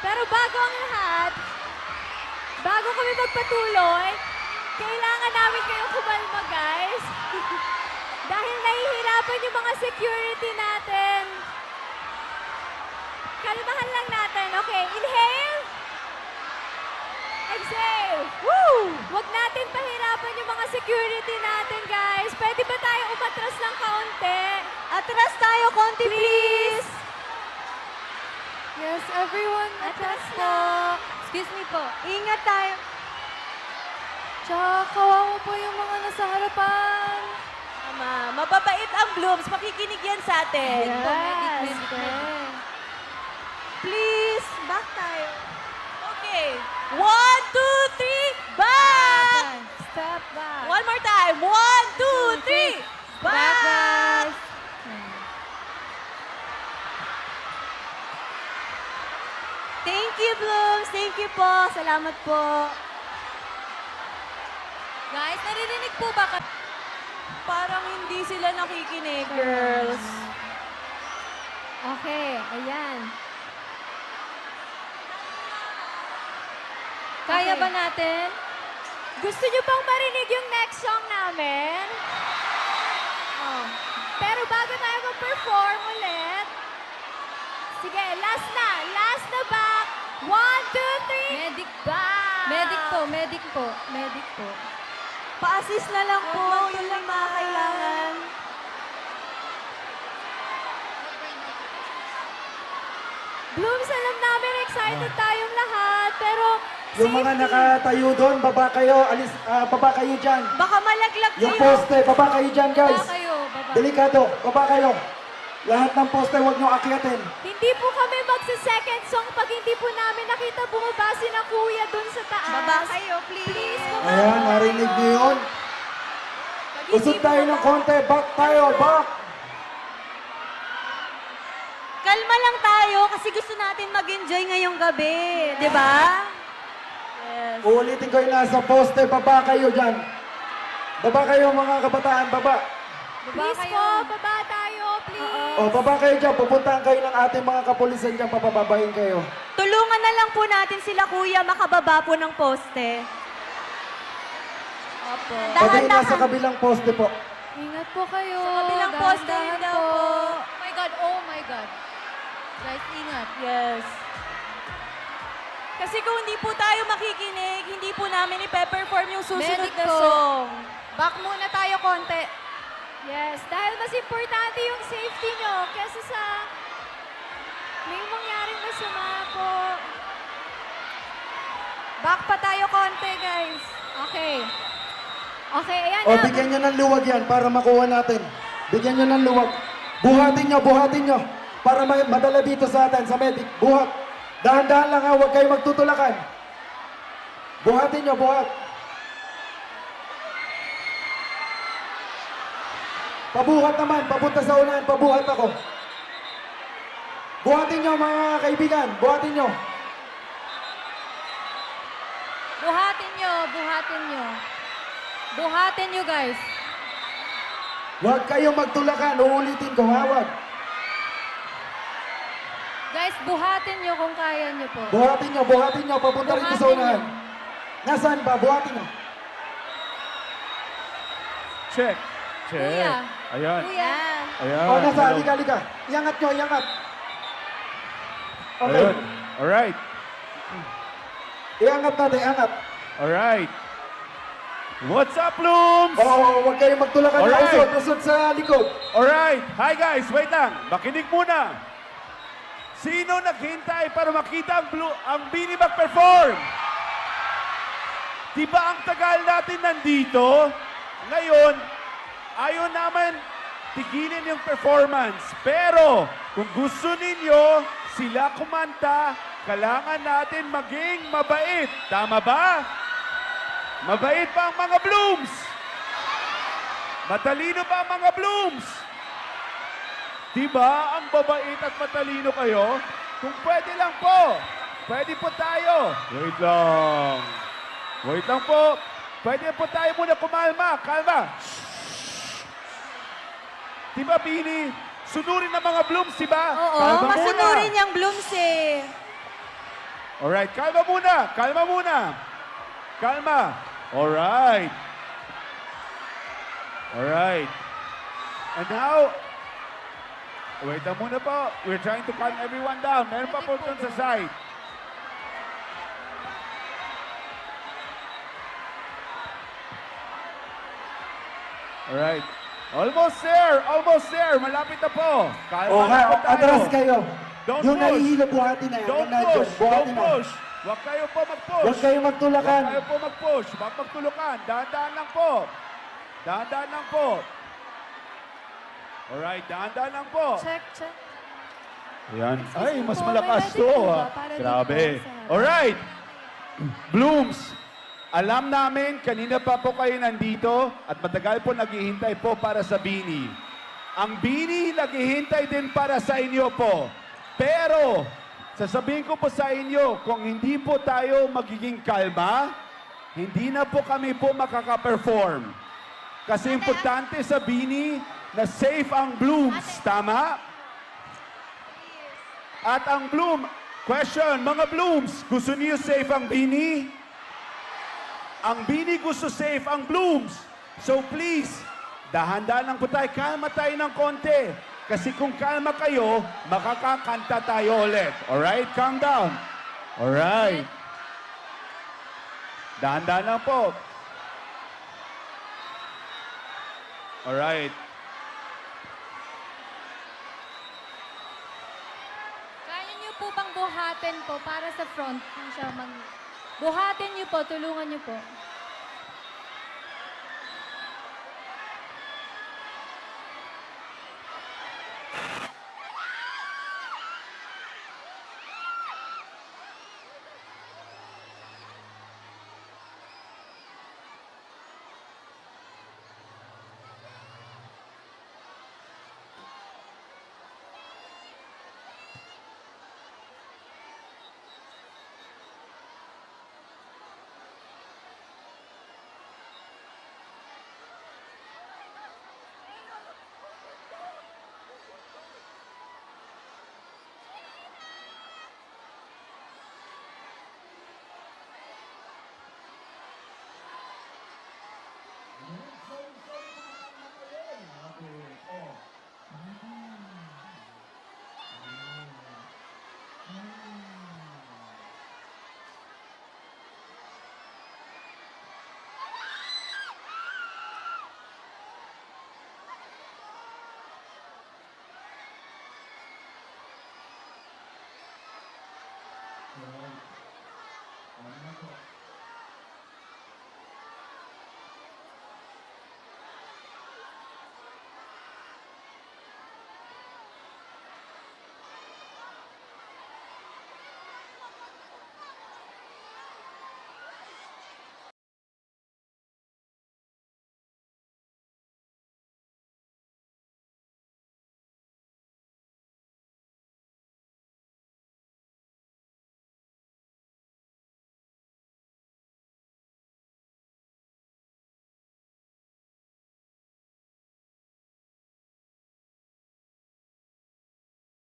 Pero bago ang lahat, bago kami magpatuloy, kailangan namin kayong kumalma, guys. Dahil nahihirapan yung mga security natin. Kalmahan lang natin. Okay, inhale. Exhale. Woo! Huwag natin pahirapan yung mga security natin, guys. Pwede ba tayo umatras ng kaunti? Atras tayo, konti please. Yes, everyone, atras po. Excuse me po. Ingat tayo. Tsaka kawawa po yung mga nasa harapan. Tama. Mababait ang Blooms. Makikinig yan sa atin. Yes. Please, back tayo. Okay. 1, 2, 3, back! Step back. One more time. 1, 2, 3, back! Thank you, Blooms. Thank you po. Salamat po. Guys, naririnig po ba ka? Parang hindi sila nakikinig, girls. Okay, ayan. Kaya Okay. ba natin? Gusto niyo bang marinig yung next song namin? Oh. Pero bago tayo mag-perform ulit, sige, last na back. 1, 2, 3. Medic. Back. Medic po, medic po, medic po. Pa-assist na lang po. Yun lang mga kailangan. Blooms, alam namin excited tayong lahat, pero Yung mga safety. nakatayo doon, baba kayo, baba kayo dyan. Baka malaglag Yung kayo. poste, baba kayo dyan, guys. Baba kayo, baba. Delikado, baba kayo. Lahat ng poste, huwag nyo akyatin. Hindi po kami magsa-second song pag hindi po namin nakita bumaba si na kuya dun sa taas. Baba kayo, please. Please, baba Ayan, po narinig kayo. niyo yun. Pag hindi Usod tayo bumaba- ng konti, back tayo, back. Kalma lang tayo kasi gusto natin mag-enjoy ngayong gabi. Di ba? Yes. Uulitin ko yung nasa poste, baba kayo dyan. Baba kayo mga kabataan, baba. Please kayo. po, baba tayo, please. O, baba kayo dyan, pupuntahan kayo ng ating mga kapulisan dyan, papababahin kayo. Tulungan na lang po natin sila, kuya, makababa po ng poste. Opo. Pagay nasa kabilang poste po. Ingat po kayo. Sa kabilang poste Dahan-dahan yun daw po. po. Oh my God, oh my God. Guys, ingat. Yes. Kasi kung hindi po tayo makikinig, hindi po namin ipe-perform yung susunod Medic na po. song. Back muna tayo konti. Yes, dahil mas importante yung safety nyo kesa sa may mangyaring masama po. Back pa tayo konti, guys. Okay. Okay, ayan O, na. bigyan nyo ng luwag yan para makuha natin. Bigyan nyo ng luwag. Buhatin nyo. Para madala dito sa atin, sa medic. Buhat. Dahan-dahan lang ha, huwag kayo magtutulakan. Buhatin nyo, buhat. Pabuhat naman, papunta sa unahan, pabuhat ako. Buhatin nyo mga kaibigan, buhatin nyo. Buhatin nyo, buhatin nyo. Buhatin nyo, guys. Huwag kayong magtulakan, uulitin ko, ha, huwag. Guys, buhatin nyo kung kaya nyo po. Buhatin nyo, papunta rito sa Buhatin unahan. nyo. Nasaan ba? Buhatin nyo. Check. Check. Kuya. Ayan. Kuya. Ayan. O, nasa, Hello. halika. Iangat nyo, iangat. Okay. Ayun. Alright. Iangat natin, iangat. Alright. What's up, Blooms? Oo, huwag kayong magtulakan. Alright. Usod sa likod. Alright. Hi, guys. Wait lang. Makinig muna. Sino naghintay para makita ang Bini mag-perform? Diba ang tagal natin nandito? Ngayon, ayaw naman tigilin yung performance. Pero, kung gusto ninyo sila kumanta, kailangan natin maging mabait. Tama ba? Mabait ba ang mga Blooms? Matalino ba ang mga Blooms? Diba ang babait at matalino kayo? Kung pwede lang po, pwede po tayo. Wait lang. Wait lang po. Pwede po tayo muna kumalma. Kalma. Diba, Bini? Sunurin ng mga Blooms, diba? Oo, Kalma muna. masunurin yung Blooms eh. Alright, kalma muna. Kalma muna. Kalma. Alright. Alright. And now, wait lang muna po. We're trying to calm everyone down. Meron pa po dun sa side. Alright. Almost there. Almost there. Malapit na po. Kalma O lang nga, po tayo. atras kayo. Don't Yung push. nahihilo, buhatin na yan. Don't Yung nandyan, push. buhatin Don't na. push. Huwag kayo po mag-push. Huwag kayong magtulakan. Huwag kayo po mag-push. Huwag magtulukan. Dahan-dahan lang po. Dahan-dahan lang po. Alright, dahan-dahan lang po. Check, check. Ayan. Ay, mas po, malakas may to. ready po ba? ah. Para dito Grabe. sa harap. Alright. Blooms, alam namin, kanina pa po kayo nandito at matagal po naghihintay po para sa Bini. Ang Bini naghihintay din para sa inyo po. Pero, sasabihin ko po sa inyo, kung hindi po tayo magiging kalma, hindi na po kami po makaka-perform. Kasi importante sa Bini na safe ang blooms. Tama? At ang bloom, question, mga blooms, gusto niyo safe ang Bini? Ang Bini gusto safe ang blooms. So please, dahan-dahan lang po tayo, kalma tayo ng konti. Kasi kung kalma kayo, makakakanta tayo ulit. Alright? Calm down. Alright. Dahan-dahan lang po. Alright. Kaya niyo po bang buhatin po para sa front? Siya mag... Buhatin niyo po, tulungan niyo po.